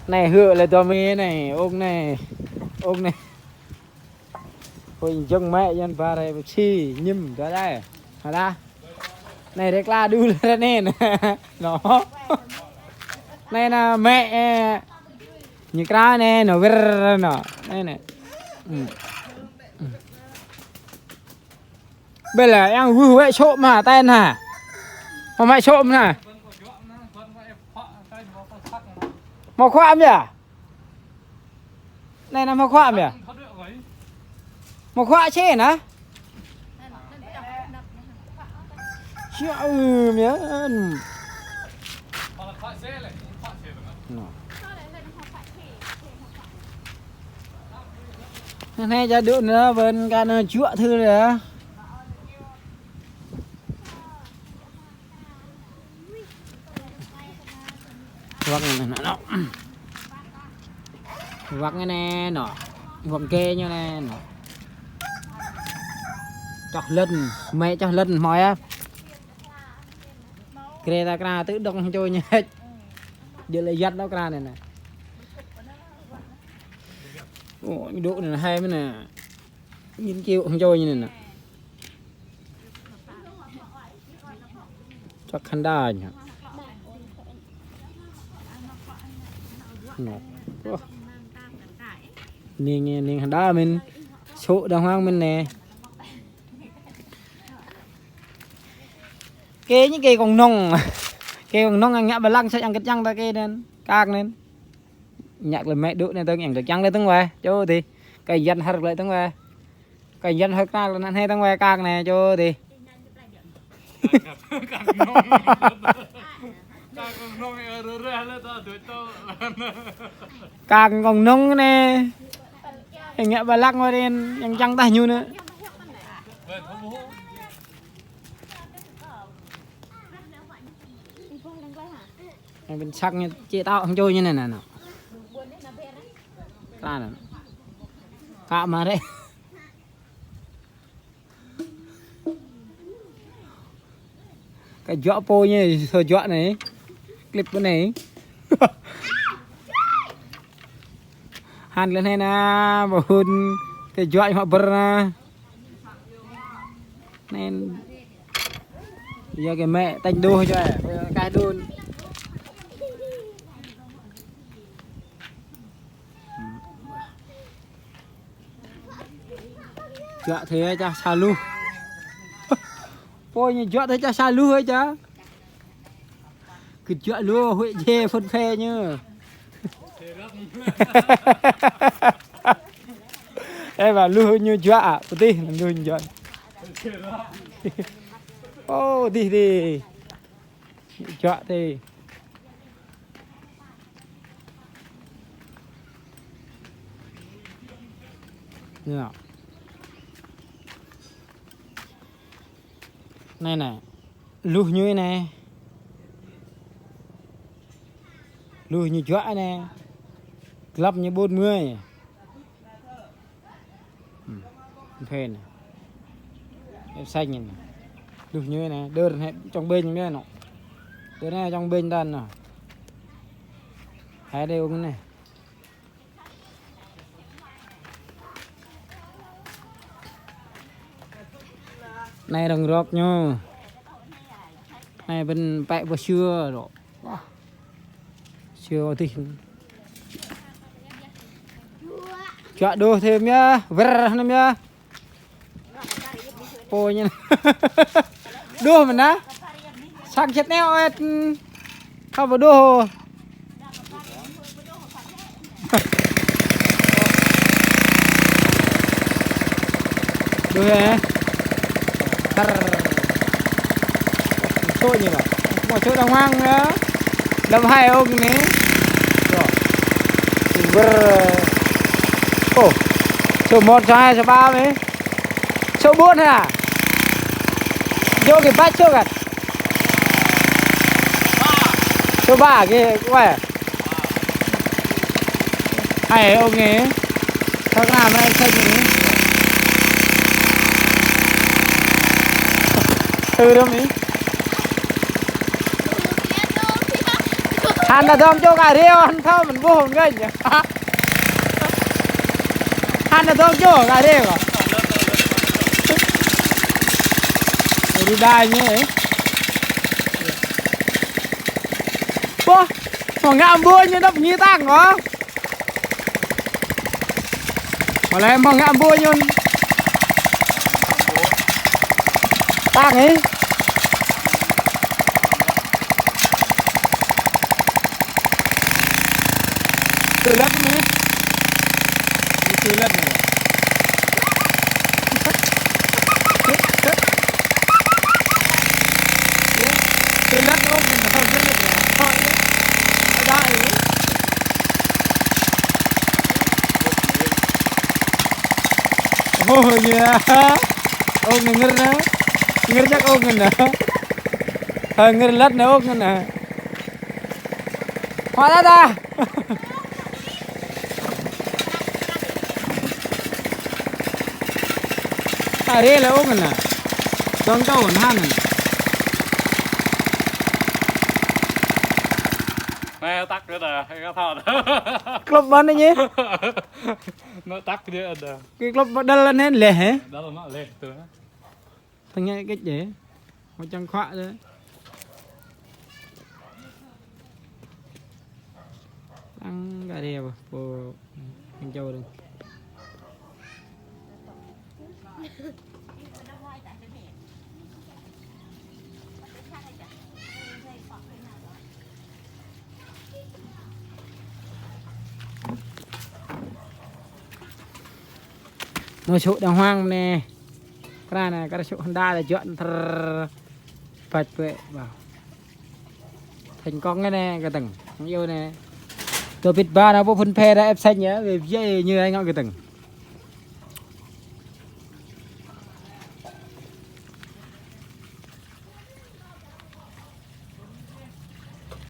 Này hựa là tao mê này, ông này. Hồi chân mẹ dân vào đây chi nhâm ra đây. Hả ta? Này đấy là đu lên nè. Nó. Này là mẹ như cái này nó vr nó đây này. Bây giờ em vui vậy trộm hả tên hả? Mà mày trộm hả? Màu khoạm nhỉ? Này là màu khoạm nhỉ? Màu khoạm chết hả? Chịu nhớ. Này ra đựng nó vẫn cả chữa thư rồi. Vâng nó vâng cái này nó vâng kê như này nó chọc lần mẹ cho lần mỏi á kê ta ra tự động trôi như hết giờ lại giật nó ra này này ôi độ này là hay mới nè nhìn kêu không trôi như này nè chắc khăn đa nhỉ niềng khăn đa mình số đàng hoàng mình nè những cây còn nông ăn nhạ bà lăng sẽ ăn cái trăng ta cây nên càng nên nhạc là mẹ đựng này tôi nhận được trăng lên tương về cho thì cây dân hơi lại tương về cây dân hơi ra là hay tương về càng này cho thì càng còn nông nè hình nhạ bà lăng qua đen ăn trăng ta như nữa bên sắc như chị tao không trôi như này nè nào ta nè cạ mà đấy cái dọa po như thời dọa này clip cái này hàn lên hay na bảo hôn cái dọa họ bơ nên giờ cái mẹ tanh đô cho cái đôn dọa thế cha xa lu ôi như dọa thế cha xa lu ấy cha cứ dọa lu huệ dê phân phê như em bảo lu như dọa tí lu như dọa ô đi dọa thì nào này này lu như thế này lu như dọa này lắp như 40 phê này em xanh này lu như thế này đơn này trong bên như thế này đơn này trong bên đàn nào hai đều cái này này đồng rọc nhô này bên bẹ vừa xưa rồi chưa thì chọn đồ thêm nhá vr thêm nhá ôi nhá đồ mình á sang chết neo không vào đồ đồ này trôi như vậy một chỗ đồng hoang nữa đâm hai ông này rồi số 1 số 2 số 3 mấy số 4 hả vô cái bát trước à số 3 kia quay hai ông ấy sao làm này xanh này từ đâu mấy hắn là thơm cho cả riêu hắn thơm mình vô hồn gây nhỉ hắn là thơm cho cả riêu à đi đai như ấy bố mà ngạm bua như đập như tăng hả mà lại mà ngạm bua như tăng ấy từ lớp này từ lớp này từ lớp ốc mình không rất là thôi đại oh yeah ốc này ngir chắc ốc này nè ngir lát nữa ốc này nè hóa ra ta đây là ốc này nè con câu còn han này nè tắt nữa nè cái thọ club bắn đấy nhé nó tắt cái đĩa nè cái club bắn lên lên lẻ hả đó là nó lên từ nó thằng nghe cái gì một chân khóa đấy ăn gà đeo bộ anh châu đừng một chỗ đàng hoàng nè cái này cái chỗ Honda là chuyện phật tuệ vào thành con cái này cái tầng không yêu này tôi biết ba nó vô phân phe đã ép xanh nhé về như anh ngọn cái tầng